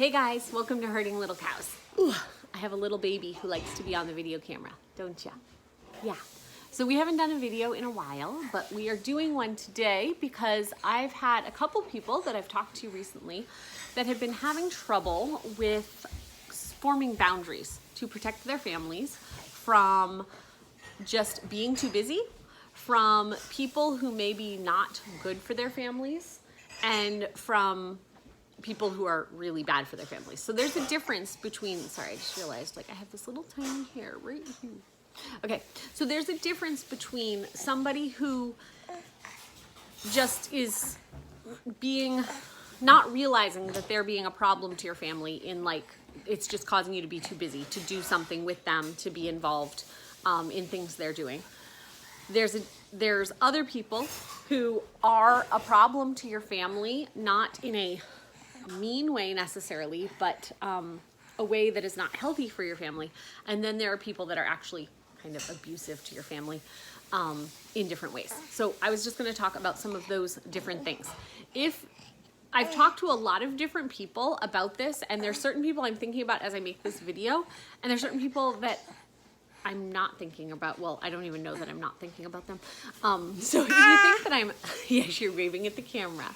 Hey guys, welcome to Herding Little Cows. Ooh, I have a little baby who likes to be on the video camera, don't ya? Yeah. So we haven't done a video in a while, but we are doing one today because I've had a couple people that I've talked to recently that have been having trouble with forming boundaries to protect their families from just being too busy, from people who may be not good for their families, and from people who are really bad for their families. So there's a difference between, sorry, I just realized like I have this little tiny hair right here. Okay, so there's a difference between somebody who just is not realizing that they're being a problem to your family in like, it's just causing you to be too busy to do something with them, to be involved in things they're doing. There's other people who are a problem to your family, not in a mean way necessarily, but a way that is not healthy for your family. And then there are people that are actually kind of abusive to your family in different ways. So I was just going to talk about some of those different things. I've talked to a lot of different people about this, and there's certain people I'm thinking about as I make this video, and there's certain people that I'm not thinking about. Well, I don't even know that I'm not thinking about them. So if you think that I'm, yes, you're waving at the camera.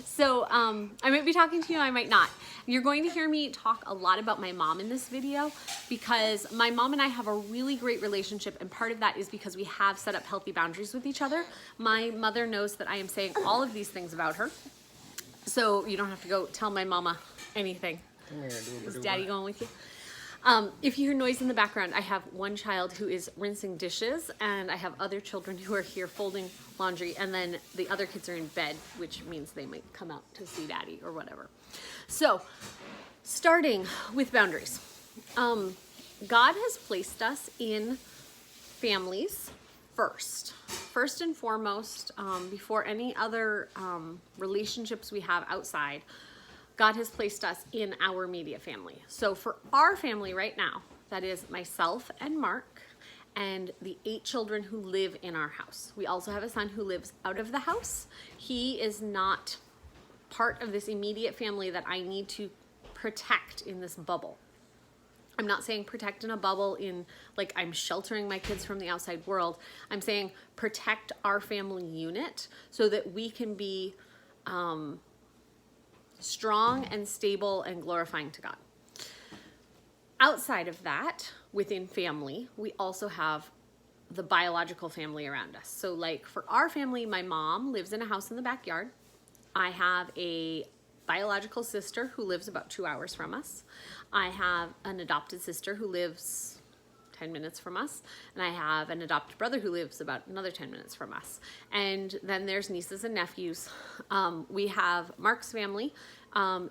So I might be talking to you, I might not. You're going to hear me talk a lot about my mom in this video because my mom and I have a really great relationship, and part of that is because we have set up healthy boundaries with each other. My mother knows that I am saying all of these things about her, so you don't have to go tell my mama anything. Is Daddy going with you? If you hear noise in the background, I have one child who is rinsing dishes, and I have other children who are here folding laundry, and then the other kids are in bed, which means they might come out to see Daddy or whatever. So, starting with boundaries. God has placed us in families first. First and foremost, before any other relationships we have outside, God has placed us in our immediate family. So for our family right now, that is myself and Mark and the 8 children who live in our house. We also have a son who lives out of the house. He is not part of this immediate family that I need to protect in this bubble. I'm not saying protect in a bubble in like I'm sheltering my kids from the outside world. I'm saying protect our family unit so that we can be strong and stable and glorifying to God. Outside of that, within family, we also have the biological family around us. So like for our family, my mom lives in a house in the backyard. I have a biological sister who lives about 2 hours from us. I have an adopted sister who lives 10 minutes from us, and I have an adopted brother who lives about another 10 minutes from us. And then there's nieces and nephews. We have Mark's family,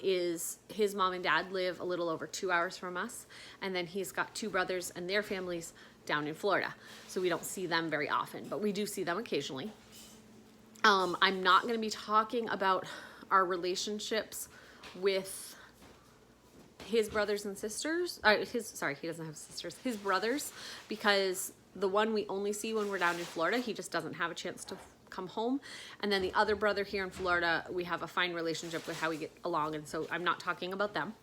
his mom and dad live a little over 2 hours from us, and then he's got 2 brothers and their families down in Florida. So we don't see them very often, but we do see them occasionally. I'm not going to be talking about our relationships with his brothers and sisters, he doesn't have sisters, his brothers, because the one we only see when we're down in Florida, he just doesn't have a chance to come home. And then the other brother here in Florida, we have a fine relationship with how we get along, and so I'm not talking about them.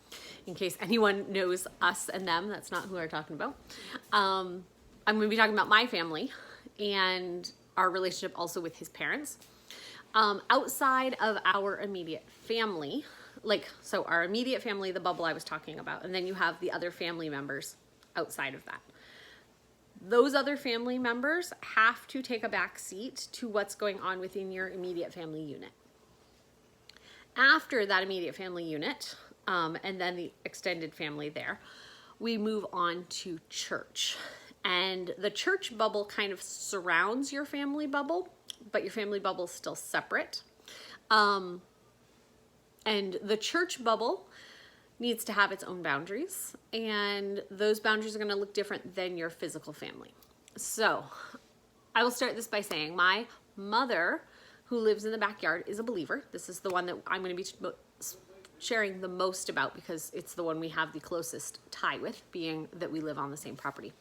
In case anyone knows us and them, that's not who we're talking about. I'm going to be talking about my family and our relationship also with his parents. Outside of our immediate family, so our immediate family, the bubble I was talking about, and then you have the other family members outside of that. Those other family members have to take a back seat to what's going on within your immediate family unit. After that immediate family unit, and then the extended family there, we move on to church. And the church bubble kind of surrounds your family bubble, but your family bubble is still separate. And the church bubble needs to have its own boundaries, and those boundaries are going to look different than your physical family. So I will start this by saying my mother, who lives in the backyard, is a believer. This is the one that I'm going to be sharing the most about because it's the one we have the closest tie with, being that we live on the same property.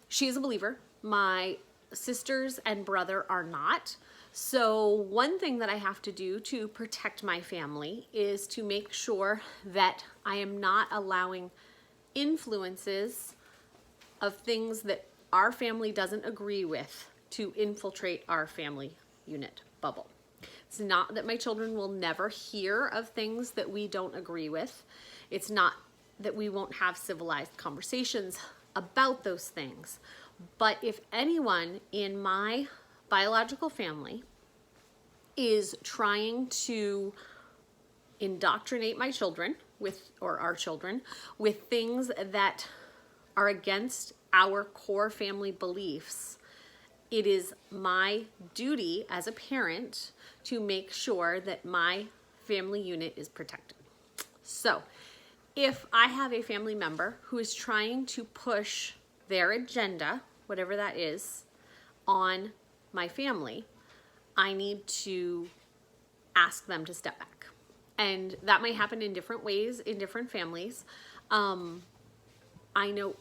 She is a believer. My sisters and brother are not. So one thing that I have to do to protect my family is to make sure that I am not allowing influences of things that our family doesn't agree with to infiltrate our family unit bubble. It's not that my children will never hear of things that we don't agree with. It's not that we won't have civilized conversations about those things. But if anyone in my biological family is trying to indoctrinate my children or our children with things that are against our core family beliefs, it is my duty as a parent to make sure that my family unit is protected. So if I have a family member who is trying to push their agenda, whatever that is, on my family, I need to ask them to step back. And that might happen in different ways in different families. I know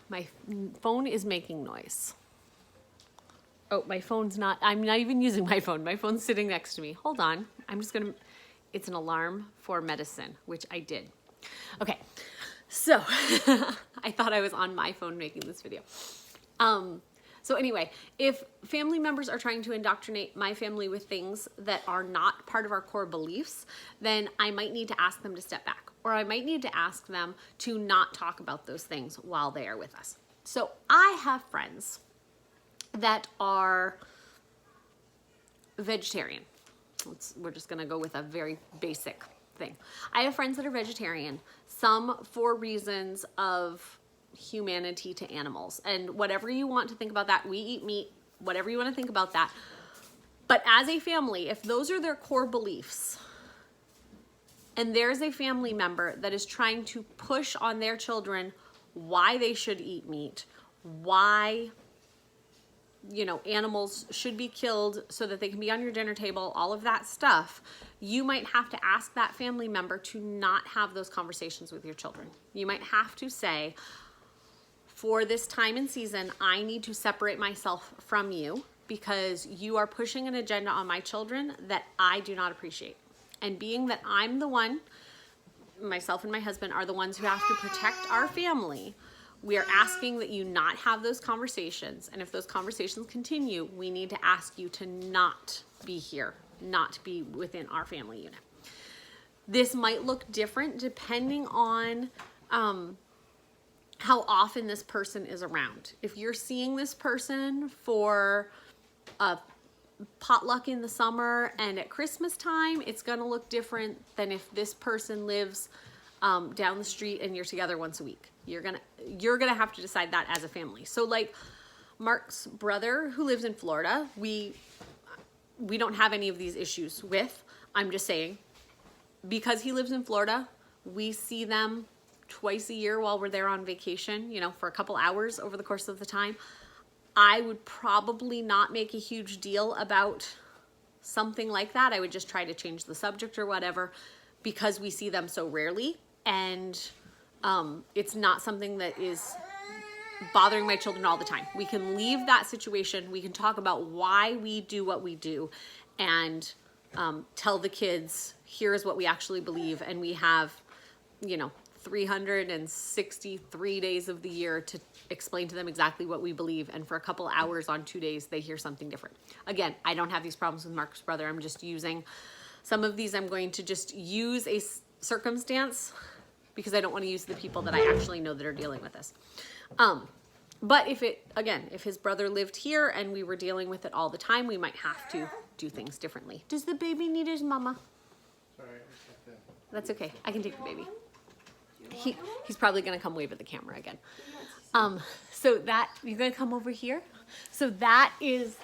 my phone is making noise. Oh, my phone's not, I'm not even using my phone. My phone's sitting next to me. Hold on. It's an alarm for medicine, which I did. Okay, so I thought I was on my phone making this video. So anyway, if family members are trying to indoctrinate my family with things that are not part of our core beliefs, then I might need to ask them to step back, or I might need to ask them to not talk about those things while they are with us. So I have friends that are vegetarian. We're just gonna go with a very basic thing. I have friends that are vegetarian, some for reasons of humanity to animals, and whatever you want to think about that, we eat meat, whatever you want to think about that. But as a family, if those are their core beliefs, and there's a family member that is trying to push on their children why they should eat meat, why animals should be killed so that they can be on your dinner table, all of that stuff, you might have to ask that family member to not have those conversations with your children. You might have to say, for this time and season, I need to separate myself from you because you are pushing an agenda on my children that I do not appreciate. And being that I'm the one, myself and my husband are the ones who have to protect our family, we are asking that you not have those conversations. And if those conversations continue, we need to ask you to not be here, not be within our family unit. This might look different depending on how often this person is around. If you're seeing this person for a potluck in the summer and at Christmas time, it's gonna look different than if this person lives down the street and you're together once a week. You're gonna have to decide that as a family. So like Mark's brother who lives in Florida, we don't have any of these issues with. I'm just saying, because he lives in Florida, we see them twice a year while we're there on vacation, for a couple hours over the course of the time. I would probably not make a huge deal about something like that. I would just try to change the subject or whatever, because we see them so rarely, and it's not something that is bothering my children all the time. We can leave that situation. We can talk about why we do what we do and tell the kids, here's what we actually believe. And we have, 363 days of the year to explain to them exactly what we believe. And for a couple hours on 2 days, they hear something different. Again, I don't have these problems with Mark's brother. I'm just using some of these. I'm going to just use a circumstance because I don't want to use the people that I actually know that are dealing with this. But if his brother lived here and we were dealing with it all the time, we might have to do things differently. Does the baby need his mama? Sorry, that's okay. I can take the baby. He's probably going to come wave at the camera again. So that, you're going to come over here. So that is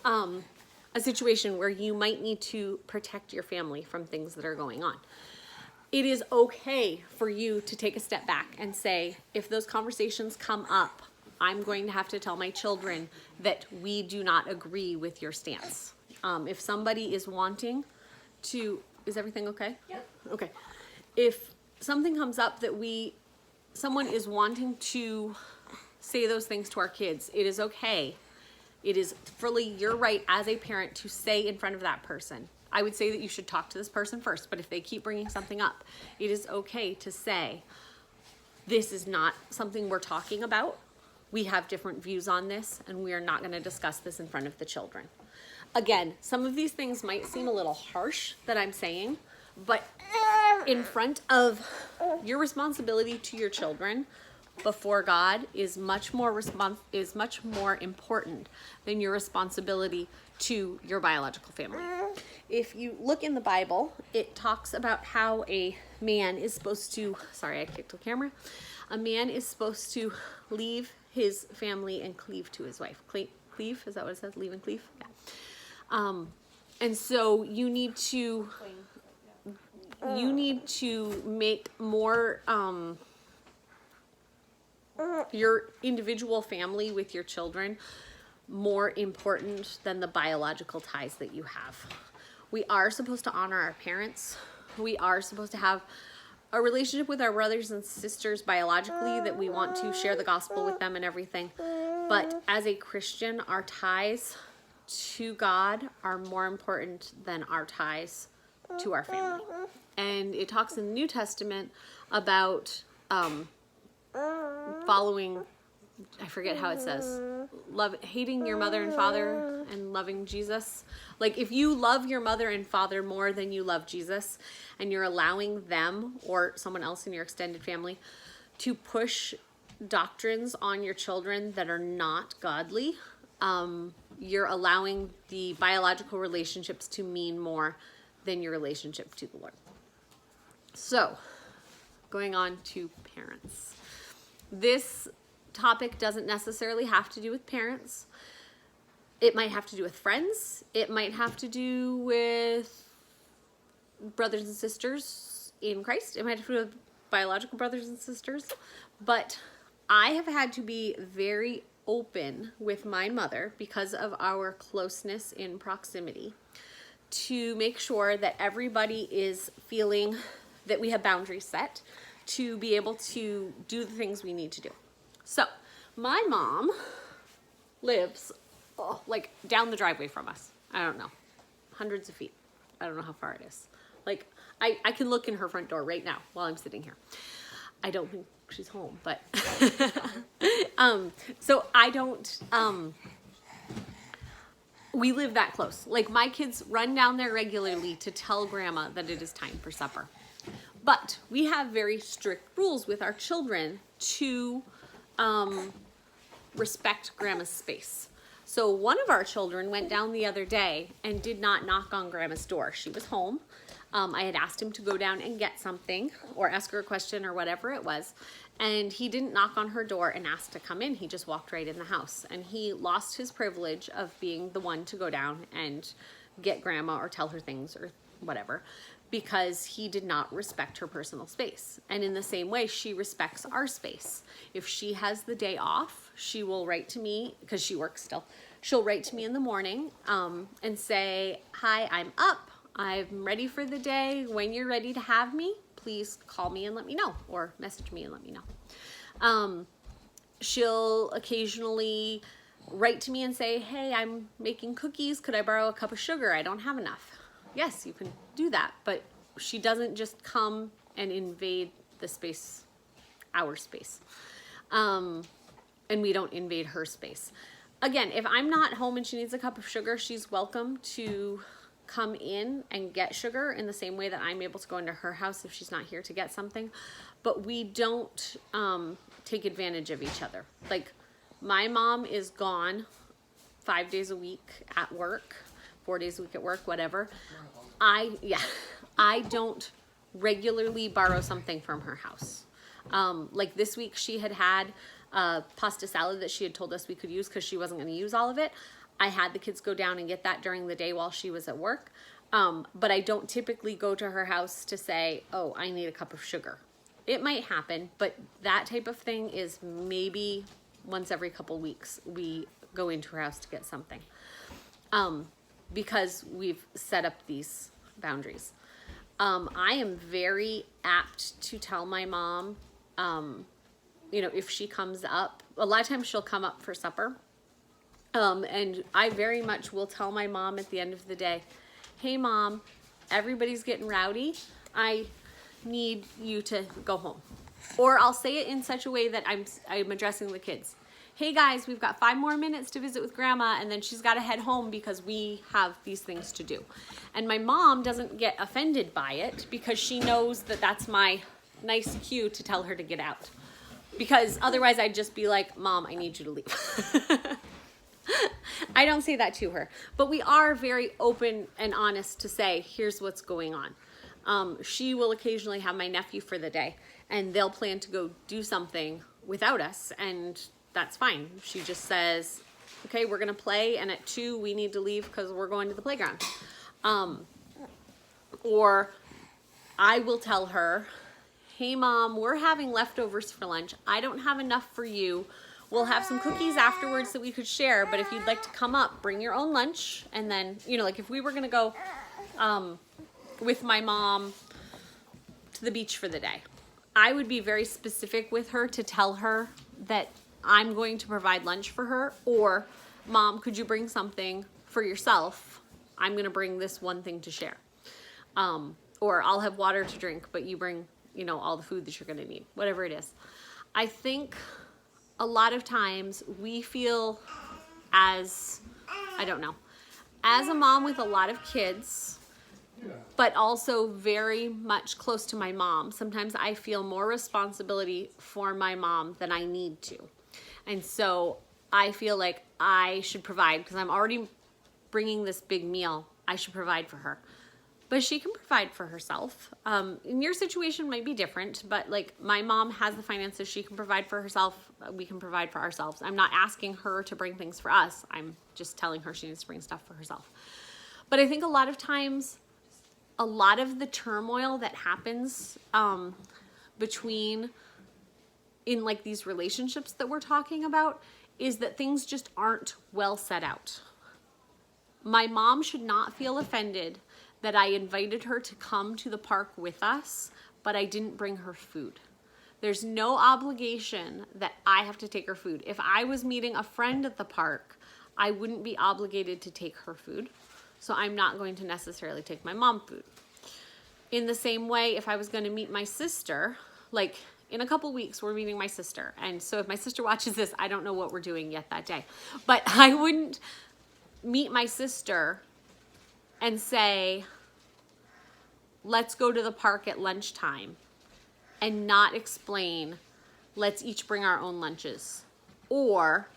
a situation where you might need to protect your family from things that are going on. It is okay for you to take a step back and say, if those conversations come up, I'm going to have to tell my children that we do not agree with your stance. If somebody is wanting to, is everything okay? Yep. Okay. If something comes up that someone is wanting to say those things to our kids, it is okay It is fully your right as a parent to say in front of that person. I would say that you should talk to this person first, but if they keep bringing something up, it is okay to say, this is not something we're talking about. We have different views on this, and we are not going to discuss this in front of the children. Again, some of these things might seem a little harsh that I'm saying, but in front of your responsibility to your children before God is much more important than your responsibility to your biological family. If you look in the Bible, it talks about how a man is supposed to, sorry, I kicked the camera. A man is supposed to leave his family and cleave to his wife. Cleave, is that what it says? Leave and cleave? Yeah. And so you need to make more your individual family with your children more important than the biological ties that you have. We are supposed to honor our parents. We are supposed to have a relationship with our brothers and sisters biologically, that we want to share the gospel with them and everything. But as a Christian, our ties to God are more important than our ties to our family. And it talks in the New Testament about following, I forget how it says, hating your mother and father and loving Jesus. Like, if you love your mother and father more than you love Jesus, and you're allowing them or someone else in your extended family to push doctrines on your children that are not godly, you're allowing the biological relationships to mean more than your relationship to the Lord. So, going on to parents. This topic doesn't necessarily have to do with parents. It might have to do with friends. It might have to do with brothers and sisters in Christ. It might have to do with biological brothers and sisters. But I have had to be very open with my mother, because of our closeness in proximity, to make sure that everybody is feeling that we have boundaries set to be able to do the things we need to do. So my mom lives like down the driveway from us. I don't know, hundreds of feet. I don't know how far it is. Like, I can look in her front door right now while I'm sitting here. I don't think she's home, but so I don't, we live that close. Like, my kids run down there regularly to tell grandma that it is time for supper. But we have very strict rules with our children to respect grandma's space. So one of our children went down the other day and did not knock on grandma's door. She was home. I had asked him to go down and get something or ask her a question or whatever it was. And he didn't knock on her door and ask to come in. He just walked right in the house. And he lost his privilege of being the one to go down and get grandma or tell her things or whatever, because he did not respect her personal space. And in the same way, she respects our space. If she has the day off, she will write to me, because she works still. She'll write to me in the morning and say, hi, I'm up. I'm ready for the day. When you're ready to have me, please call me and let me know, or message me and let me know. She'll occasionally write to me and say, hey, I'm making cookies. Could I borrow a cup of sugar? I don't have enough. Yes, you can do that, but she doesn't just come and invade the space, our space. And we don't invade her space. Again, if I'm not home and she needs a cup of sugar, she's welcome to come in and get sugar in the same way that I'm able to go into her house if she's not here to get something. But we don't take advantage of each other. Like, my mom is gone 5 days a week at work, 4 days a week at work, whatever. I don't regularly borrow something from her house. Like this week, she had pasta salad that she had told us we could use because she wasn't going to use all of it. I had the kids go down and get that during the day while she was at work. But I don't typically go to her house to say, oh, I need a cup of sugar. It might happen, but that type of thing is maybe once every couple weeks we go into her house to get something. Because we've set up these boundaries. I am very apt to tell my mom, if she comes up, a lot of times she'll come up for supper. And I very much will tell my mom at the end of the day, hey mom, everybody's getting rowdy. I need you to go home. Or I'll say it in such a way that I'm addressing the kids. Hey guys, we've got 5 more minutes to visit with grandma, and then she's got to head home because we have these things to do. And my mom doesn't get offended by it because she knows that that's my nice cue to tell her to get out. Because otherwise I'd just be like, Mom, I need you to leave. I don't say that to her, but we are very open and honest to say, here's what's going on. She will occasionally have my nephew for the day, and they'll plan to go do something without us, and that's fine. She just says, okay, we're going to play, and at 2 we need to leave because we're going to the playground. Or I will tell her, hey mom, we're having leftovers for lunch. I don't have enough for you. We'll have some cookies afterwards that we could share, but if you'd like to come up, bring your own lunch. And then, you know, like if we were going to go with my mom to the beach for the day, I would be very specific with her to tell her that I'm going to provide lunch for her, or Mom, could you bring something for yourself? I'm going to bring this one thing to share. Or I'll have water to drink, but you bring, you know, all the food that you're going to need, whatever it is. I think a lot of times we feel as a mom with a lot of kids, but also very much close to my mom, sometimes I feel more responsibility for my mom than I need to. And so I feel like I should provide, because I'm already bringing this big meal, I should provide for her. But she can provide for herself. And your situation might be different, but like my mom has the finances, she can provide for herself, we can provide for ourselves. I'm not asking her to bring things for us, I'm just telling her she needs to bring stuff for herself. But I think a lot of times, a lot of the turmoil that happens in like these relationships that we're talking about is that things just aren't well set out. My mom should not feel offended that I invited her to come to the park with us, but I didn't bring her food. There's no obligation that I have to take her food. If I was meeting a friend at the park, I wouldn't be obligated to take her food. So I'm not going to necessarily take my mom food. In the same way, if I was going to meet my sister, like in a couple weeks, we're meeting my sister. And so if my sister watches this, I don't know what we're doing yet that day. But I wouldn't meet my sister and say, let's go to the park at lunchtime, and not explain, let's each bring our own lunches, or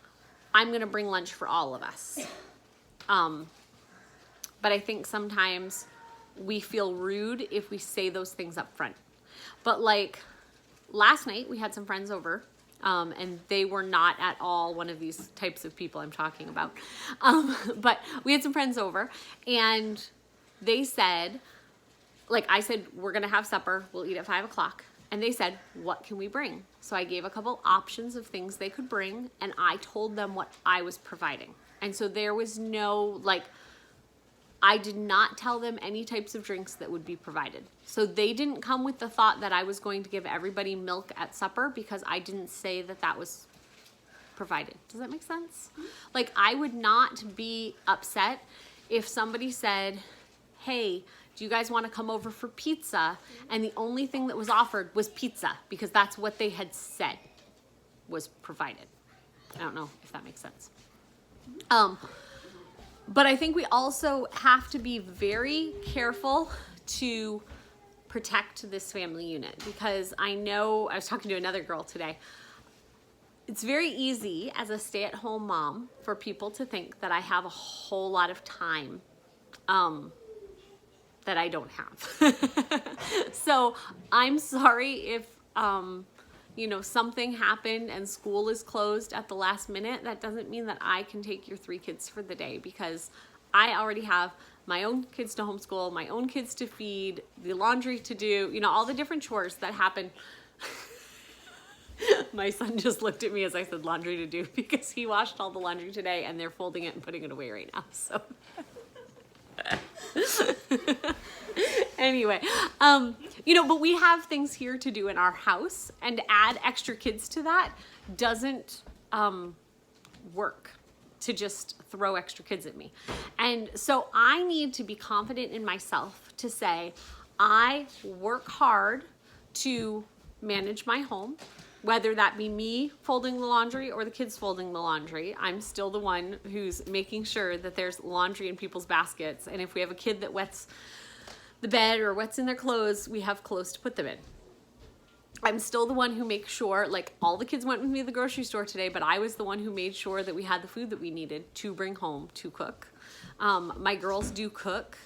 I'm going to bring lunch for all of us. But I think sometimes we feel rude if we say those things up front. But like last night, we had some friends over, and they were not at all one of these types of people I'm talking about. But we had some friends over, and they said, like I said, we're going to have supper. We'll eat at 5 o'clock. And they said, what can we bring? So I gave a couple options of things they could bring, and I told them what I was providing. And so there was no, like, I did not tell them any types of drinks that would be provided. So they didn't come with the thought that I was going to give everybody milk at supper, because I didn't say that that was provided. Does that make sense? Like, I would not be upset if somebody said, hey, do you guys want to come over for pizza? And the only thing that was offered was pizza, because that's what they had said was provided. I don't know if that makes sense. But I think we also have to be very careful to protect this family unit, because I know, I was talking to another girl today, it's very easy as a stay-at-home mom for people to think that I have a whole lot of time that I don't have. So I'm sorry if, something happened and school is closed at the last minute. That doesn't mean that I can take your 3 kids for the day, because I already have my own kids to homeschool, my own kids to feed, the laundry to do, all the different chores that happen. My son just looked at me as I said laundry to do, because he washed all the laundry today and they're folding it and putting it away right now. So anyway, but we have things here to do in our house, and to add extra kids to that doesn't work. to just throw extra kids at me. And so I need to be confident in myself to say, I work hard to manage my home, whether that be me folding the laundry or the kids folding the laundry. I'm still the one who's making sure that there's laundry in people's baskets. And if we have a kid that wets the bed or wets in their clothes, we have clothes to put them in. I'm still the one who makes sure, like, all the kids went with me to the grocery store today, but I was the one who made sure that we had the food that we needed to bring home to cook. My girls do cook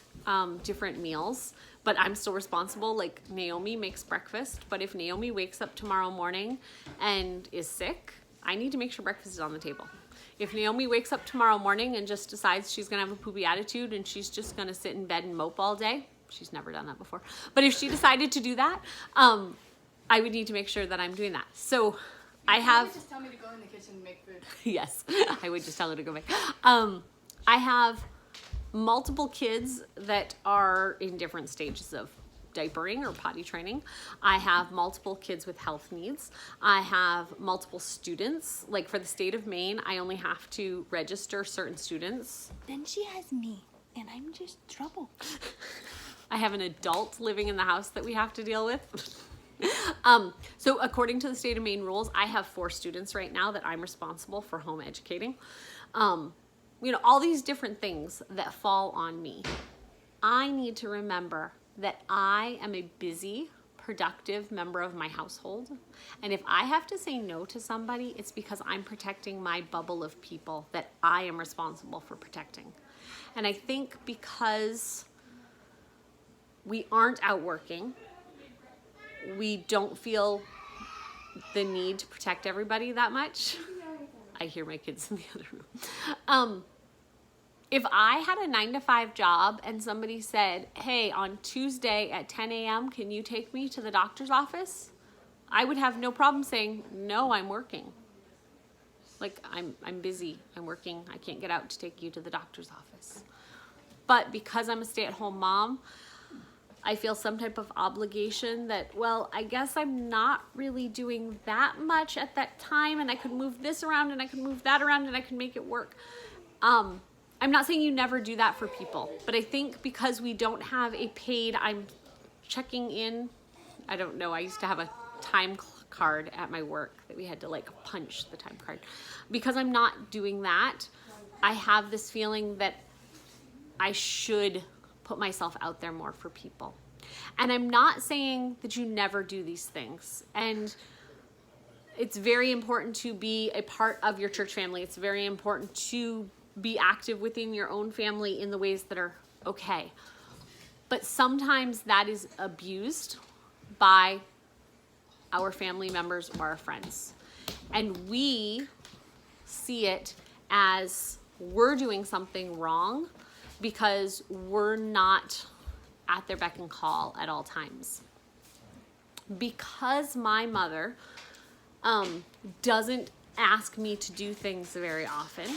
different meals, but I'm still responsible. Like, Naomi makes breakfast, but if Naomi wakes up tomorrow morning and is sick, I need to make sure breakfast is on the table. If Naomi wakes up tomorrow morning and just decides she's gonna have a poopy attitude and she's just gonna sit in bed and mope all day, she's never done that before, but if she decided to do that, I would need to make sure that I'm doing that. So I have... You just tell me to go in the kitchen and make food. Yes, I would just tell her to go make. I have multiple kids that are in different stages of diapering or potty training. I have multiple kids with health needs. I have multiple students. Like, for the state of Maine, I only have to register certain students. Then she has me, and I'm just trouble. I have an adult living in the house that we have to deal with. So according to the state of Maine rules, I have 4 students right now that I'm responsible for home educating. All these different things that fall on me. I need to remember that I am a busy, productive member of my household. And if I have to say no to somebody, it's because I'm protecting my bubble of people that I am responsible for protecting. And I think because we aren't out working, we don't feel the need to protect everybody that much. I hear my kids in the other room. If I had a 9-to-5 job and somebody said, hey, on Tuesday at 10 a.m., can you take me to the doctor's office? I would have no problem saying, no, I'm working. Like, I'm busy, I'm working, I can't get out to take you to the doctor's office. But because I'm a stay-at-home mom, I feel some type of obligation that, well, I guess I'm not really doing that much at that time, and I could move this around and I could move that around and I can make it work. I'm not saying you never do that for people, but I think because we don't have a paid, I'm checking in, I don't know, I used to have a time card at my work that we had to like punch the time card. Because I'm not doing that, I have this feeling that I should put myself out there more for people. And I'm not saying that you never do these things. And it's very important to be a part of your church family. It's very important to be active within your own family in the ways that are okay. But sometimes that is abused by our family members or our friends. And we see it as we're doing something wrong because we're not at their beck and call at all times. Because my mother doesn't ask me to do things very often,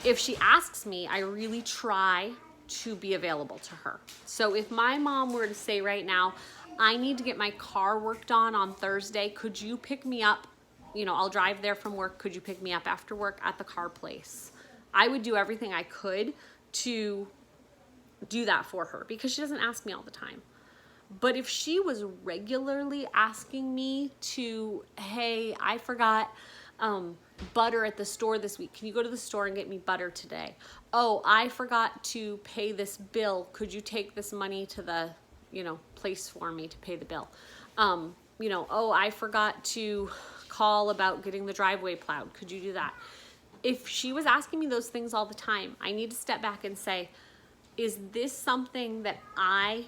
if she asks me, I really try to be available to her. So if my mom were to say right now, I need to get my car worked on Thursday, could you pick me up? I'll drive there from work. Could you pick me up after work at the car place? I would do everything I could to do that for her because she doesn't ask me all the time. But if she was regularly asking me to, hey, I forgot butter at the store this week. Can you go to the store and get me butter today? Oh, I forgot to pay this bill. Could you take this money to the, place for me to pay the bill? Oh, I forgot to call about getting the driveway plowed. Could you do that? If she was asking me those things all the time, I need to step back and say, is this something that I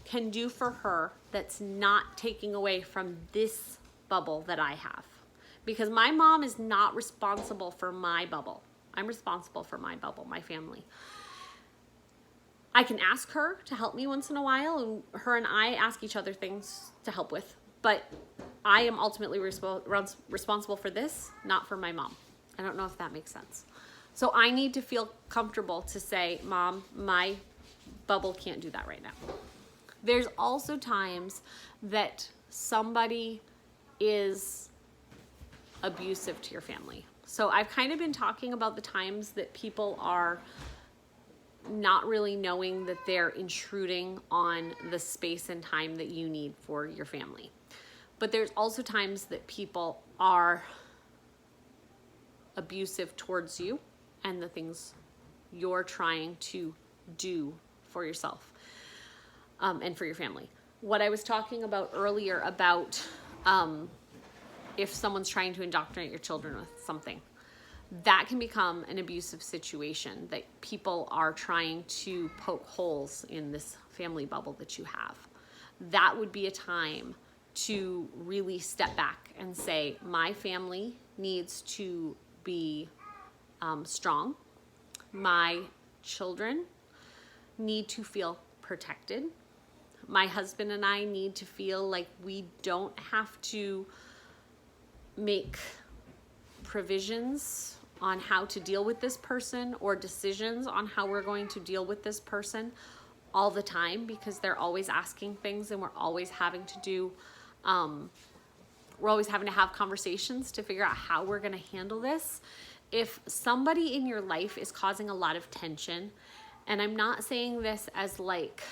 can do for her that's not taking away from this bubble that I have? Because my mom is not responsible for my bubble. I'm responsible for my bubble, my family. I can ask her to help me once in a while, and her and I ask each other things to help with. But I am ultimately responsible for this, not for my mom. I don't know if that makes sense. So I need to feel comfortable to say, Mom, my bubble can't do that right now. There's also times that somebody is abusive to your family. So I've kind of been talking about the times that people are not really knowing that they're intruding on the space and time that you need for your family. But there's also times that people are abusive towards you and the things you're trying to do for yourself and for your family. What I was talking about earlier about if someone's trying to indoctrinate your children with something, that can become an abusive situation, that people are trying to poke holes in this family bubble that you have. That would be a time to really step back and say, my family needs to be strong. My children need to feel protected. My husband and I need to feel like we don't have to make provisions on how to deal with this person or decisions on how we're going to deal with this person all the time, because they're always asking things and we're always having to have conversations to figure out how we're going to handle this. If somebody in your life is causing a lot of tension, and I'm not saying this as like,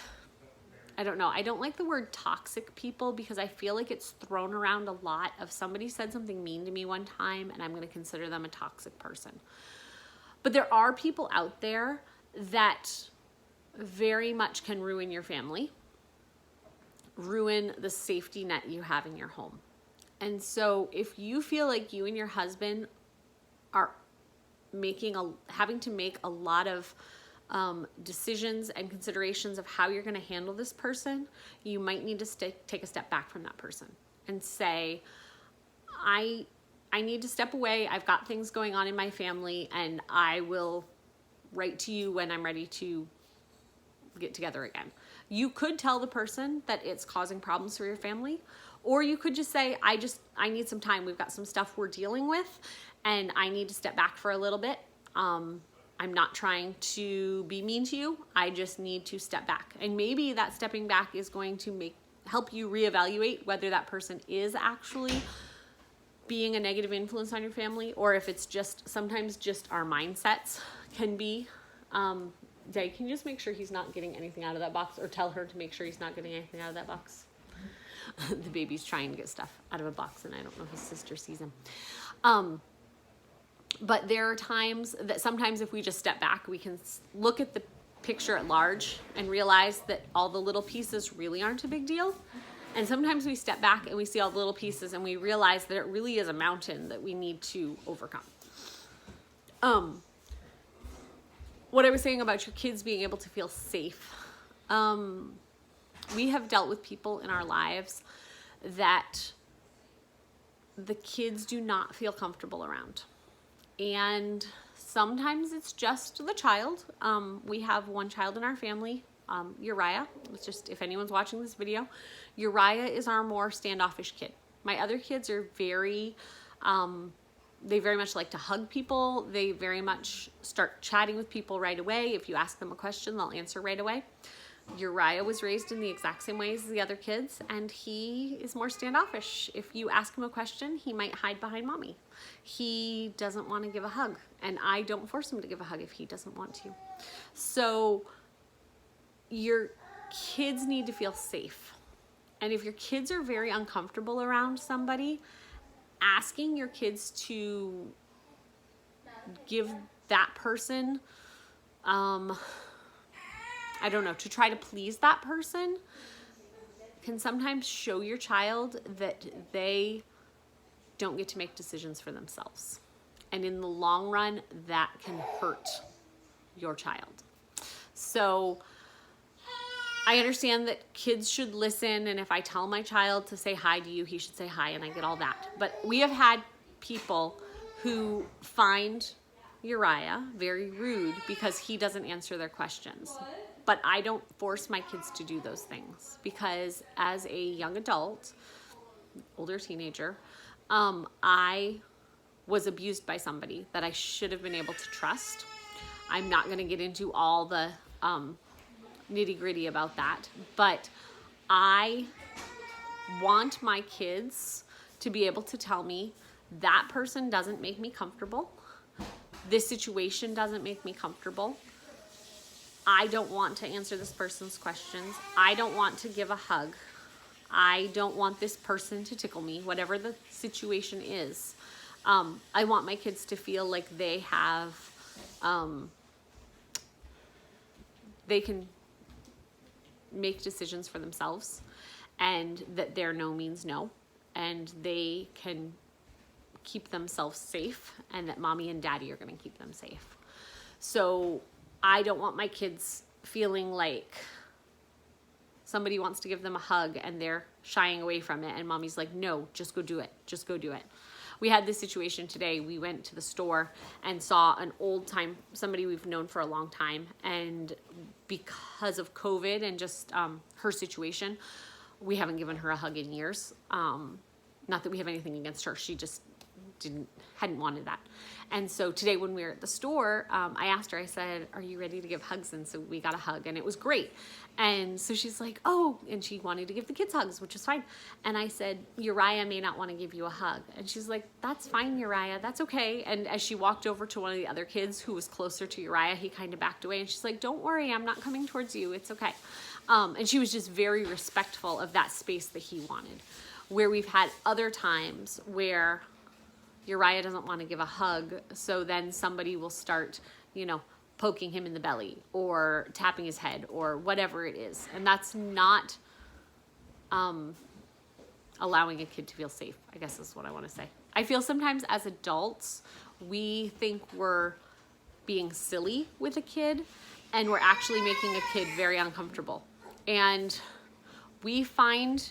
I don't know, I don't like the word toxic people because I feel like it's thrown around a lot. If somebody said something mean to me one time, and I'm going to consider them a toxic person. But there are people out there that very much can ruin your family, ruin the safety net you have in your home. And so if you feel like you and your husband are having to make a lot of decisions and considerations of how you're going to handle this person, you might need to take a step back from that person and say, I need to step away. I've got things going on in my family, and I will write to you when I'm ready to get together again. You could tell the person that it's causing problems for your family, or you could just say, I need some time. We've got some stuff we're dealing with, and I need to step back for a little bit. I'm not trying to be mean to you. I just need to step back. And maybe that stepping back is going to help you reevaluate whether that person is actually being a negative influence on your family, or if it's sometimes just our mindsets can be. Day, can you just make sure he's not getting anything out of that box, or tell her to make sure he's not getting anything out of that box? The baby's trying to get stuff out of a box, and I don't know if his sister sees him. But there are times that sometimes if we just step back, we can look at the picture at large and realize that all the little pieces really aren't a big deal. And sometimes we step back and we see all the little pieces and we realize that it really is a mountain that we need to overcome. What I was saying about your kids being able to feel safe. We have dealt with people in our lives that the kids do not feel comfortable around. And sometimes it's just the child. We have one child in our family, Uriah. It's just, if anyone's watching this video, Uriah is our more standoffish kid. My other kids are they very much like to hug people. They very much start chatting with people right away. If you ask them a question, they'll answer right away. Uriah was raised in the exact same ways as the other kids, and he is more standoffish. If you ask him a question, he might hide behind mommy. He doesn't want to give a hug, and I don't force him to give a hug if he doesn't want to. So your kids need to feel safe. And if your kids are very uncomfortable around somebody, asking your kids to give that person, to try to please that person can sometimes show your child that they don't get to make decisions for themselves. And in the long run, that can hurt your child. So I understand that kids should listen, and if I tell my child to say hi to you, he should say hi, and I get all that. But we have had people who find Uriah very rude because he doesn't answer their questions. But I don't force my kids to do those things, because as a young adult, older teenager, I was abused by somebody that I should have been able to trust. I'm not going to get into all the nitty-gritty about that, but I want my kids to be able to tell me that person doesn't make me comfortable. This situation doesn't make me comfortable. I don't want to answer this person's questions. I don't want to give a hug. I don't want this person to tickle me, whatever the situation is. I want my kids to feel like they have, they can make decisions for themselves, and that their no means no, and they can keep themselves safe, and that mommy and daddy are going to keep them safe. So I don't want my kids feeling like somebody wants to give them a hug and they're shying away from it, and mommy's like, no, just go do it. Just go do it. We had this situation today. We went to the store and saw an old time, somebody we've known for a long time. And because of COVID and just her situation, we haven't given her a hug in years. Not that we have anything against her. She just hadn't wanted that. And so today when we were at the store, I asked her, I said, are you ready to give hugs? And so we got a hug, and it was great. And so she's like, oh, and she wanted to give the kids hugs, which is fine. And I said, Uriah may not want to give you a hug. And she's like, that's fine, Uriah, that's okay. And as she walked over to one of the other kids who was closer to Uriah, he kind of backed away, and she's like, don't worry, I'm not coming towards you, it's okay. And she was just very respectful of that space that he wanted. Where we've had other times where Uriah doesn't want to give a hug, so then somebody will start, poking him in the belly or tapping his head or whatever it is. And that's not allowing a kid to feel safe, I guess is what I want to say. I feel sometimes as adults, we think we're being silly with a kid, and we're actually making a kid very uncomfortable. And we find,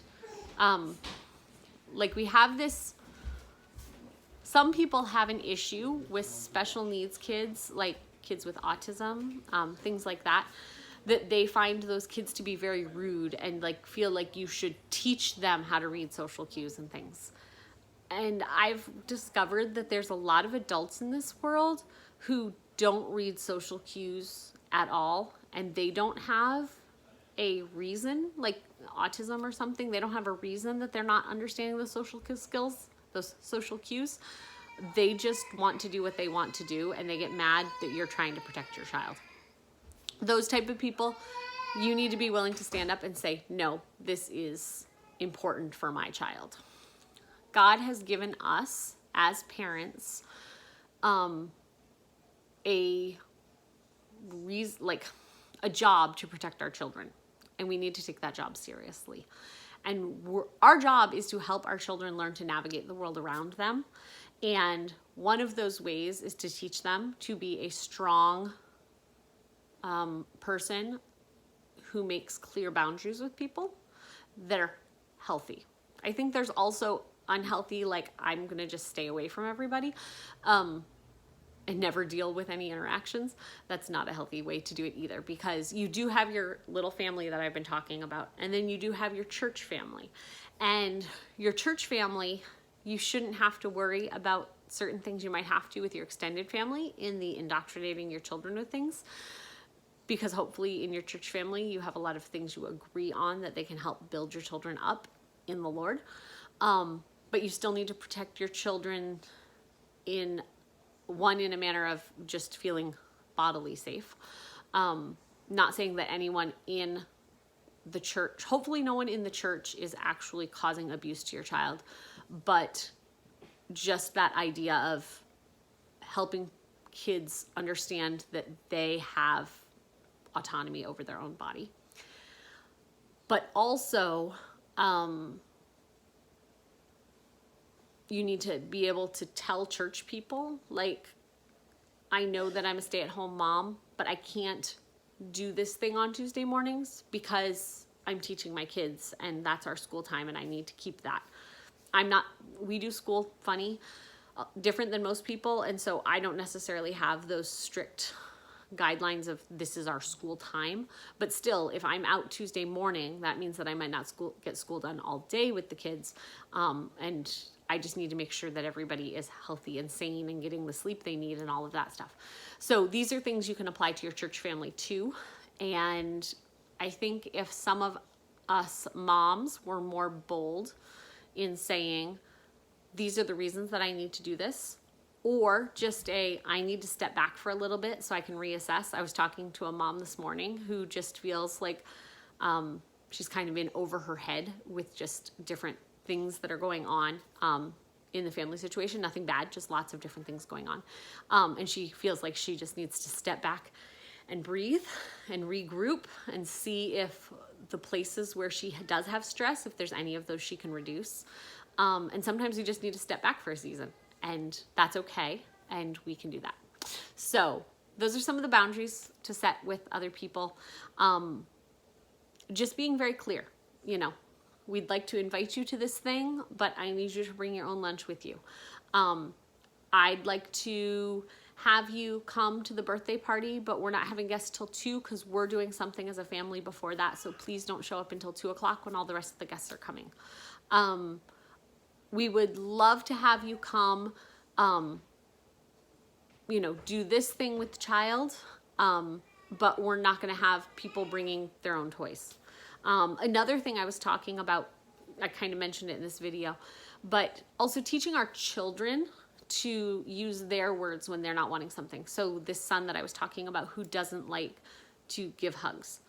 we have this, some people have an issue with special needs kids, like kids with autism, things like that, that they find those kids to be very rude and feel like you should teach them how to read social cues and things. And I've discovered that there's a lot of adults in this world who don't read social cues at all, and they don't have a reason, like autism or something, they don't have a reason that they're not understanding the social skills, those social cues. They just want to do what they want to do, and they get mad that you're trying to protect your child. Those type of people, you need to be willing to stand up and say, no, this is important for my child. God has given us as parents a job to protect our children, and we need to take that job seriously. And our job is to help our children learn to navigate the world around them. And one of those ways is to teach them to be a strong person who makes clear boundaries with people that are healthy. I think there's also unhealthy, I'm going to just stay away from everybody and never deal with any interactions. That's not a healthy way to do it either, because you do have your little family that I've been talking about, and then you do have your church family. And your church family, you shouldn't have to worry about certain things you might have to with your extended family in the indoctrinating your children with things, because hopefully in your church family you have a lot of things you agree on that they can help build your children up in the Lord. But you still need to protect your children in a manner of just feeling bodily safe. Not saying that anyone in the church, hopefully no one in the church is actually causing abuse to your child, but just that idea of helping kids understand that they have autonomy over their own body. But also, you need to be able to tell church people, I know that I'm a stay-at-home mom, but I can't do this thing on Tuesday mornings because I'm teaching my kids, and that's our school time, and I need to keep that. We do school funny, different than most people, and so I don't necessarily have those strict guidelines of this is our school time. But still, if I'm out Tuesday morning, that means that I might not get school done all day with the kids, and I just need to make sure that everybody is healthy and sane and getting the sleep they need and all of that stuff. So these are things you can apply to your church family too. And I think if some of us moms were more bold in saying, these are the reasons that I need to do this, or just I need to step back for a little bit so I can reassess. I was talking to a mom this morning who just feels like she's kind of in over her head with just different things that are going on in the family situation. Nothing bad, just lots of different things going on. And she feels like she just needs to step back and breathe and regroup and see if the places where she does have stress, if there's any of those she can reduce. And sometimes you just need to step back for a season, and that's okay, and we can do that. So those are some of the boundaries to set with other people. Just being very clear, you know, we'd like to invite you to this thing, but I need you to bring your own lunch with you. I'd like to have you come to the birthday party, but we're not having guests till 2 because we're doing something as a family before that. So please don't show up until 2 o'clock when all the rest of the guests are coming. We would love to have you come, you know, do this thing with the child, but we're not going to have people bringing their own toys. Another thing I was talking about, I kind of mentioned it in this video, but also teaching our children to use their words when they're not wanting something. So this son that I was talking about who doesn't like to give hugs.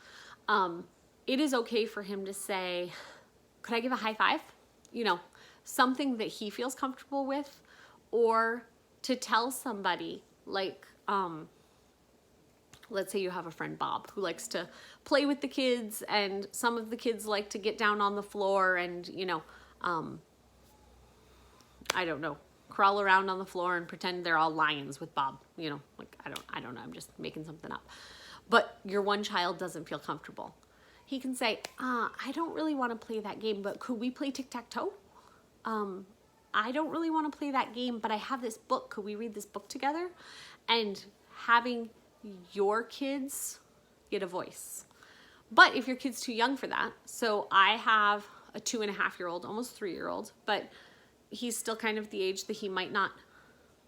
It is okay for him to say, could I give a high five? You know, something that he feels comfortable with, or to tell somebody like, let's say you have a friend, Bob, who likes to play with the kids, and some of the kids like to get down on the floor and, you know, I don't know, crawl around on the floor and pretend they're all lions with Bob, you know, like, I don't know, I'm just making something up. But your one child doesn't feel comfortable. He can say, I don't really want to play that game, but could we play tic-tac-toe? I don't really want to play that game, but I have this book. Could we read this book together? And having your kids get a voice. But if your kid's too young for that, so I have a 2.5-year-old, almost 3-year-old, but he's still kind of the age that he might not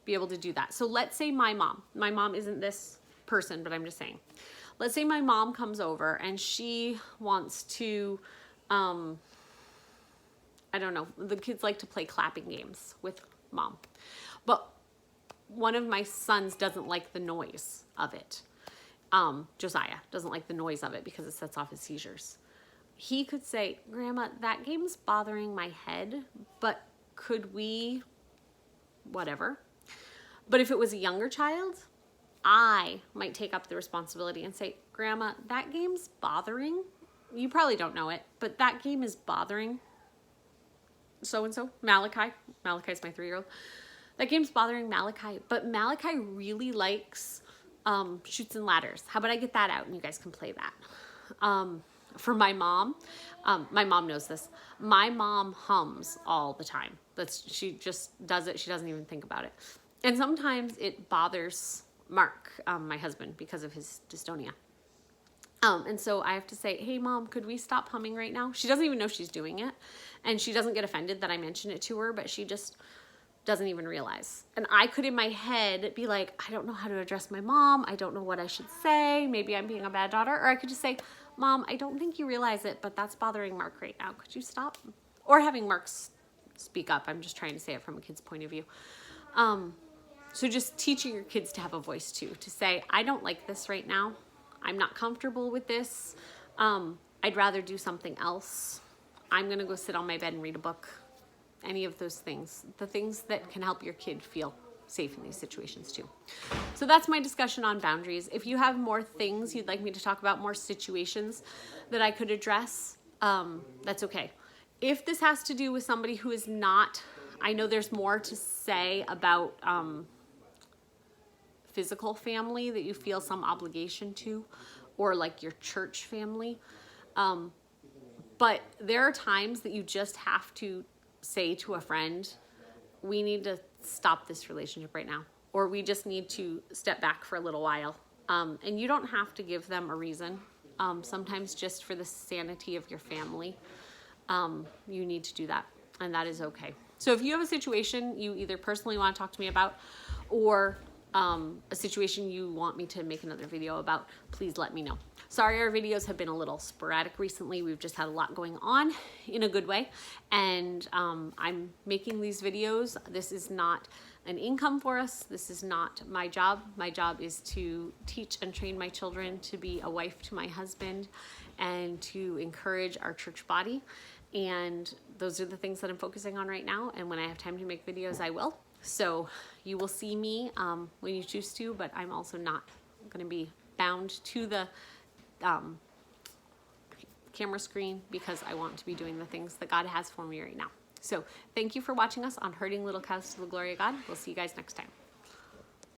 be able to do that. So let's say my mom isn't this person, but I'm just saying, let's say my mom comes over and she wants to, I don't know, the kids like to play clapping games with mom, but one of my sons doesn't like the noise of it. Josiah doesn't like the noise of it because it sets off his seizures. He could say, Grandma, that game's bothering my head, but could we, whatever. But if it was a younger child, I might take up the responsibility and say, Grandma, that game's bothering, you probably don't know it, but that game is bothering so-and-so, Malachi. Malachi's my 3-year-old. That game's bothering Malachi, but Malachi really likes Chutes and Ladders. How about I get that out and you guys can play that? For my mom knows this. My mom hums all the time. She just does it. She doesn't even think about it. And sometimes it bothers Mark, my husband, because of his dystonia. And so I have to say, hey, Mom, could we stop humming right now? She doesn't even know she's doing it. And she doesn't get offended that I mention it to her, but she just doesn't even realize. And I could in my head be like, I don't know how to address my mom. I don't know what I should say. Maybe I'm being a bad daughter. Or I could just say, Mom, I don't think you realize it, but that's bothering Mark right now. Could you stop? Or having Mark speak up. I'm just trying to say it from a kid's point of view. So just teaching your kids to have a voice too, to say, I don't like this right now. I'm not comfortable with this. I'd rather do something else. I'm going to go sit on my bed and read a book. Any of those things, the things that can help your kid feel safe in these situations too. So that's my discussion on boundaries. If you have more things you'd like me to talk about, more situations that I could address, that's okay. If this has to do with somebody who is not, I know there's more to say about physical family that you feel some obligation to, or like your church family. But there are times that you just have to say to a friend, we need to stop this relationship right now, or we just need to step back for a little while. And you don't have to give them a reason. Sometimes just for the sanity of your family, you need to do that, and that is okay. So if you have a situation you either personally want to talk to me about, or a situation you want me to make another video about, please let me know. Sorry our videos have been a little sporadic recently. We've just had a lot going on in a good way. And I'm making these videos. This is not an income for us. This is not my job. My job is to teach and train my children, to be a wife to my husband, and to encourage our church body. And those are the things that I'm focusing on right now. And when I have time to make videos, I will. So you will see me when you choose to, but I'm also not going to be bound to the camera screen because I want to be doing the things that God has for me right now. So thank you for watching us on Herding Little Cows to the Glory of God. We'll see you guys next time.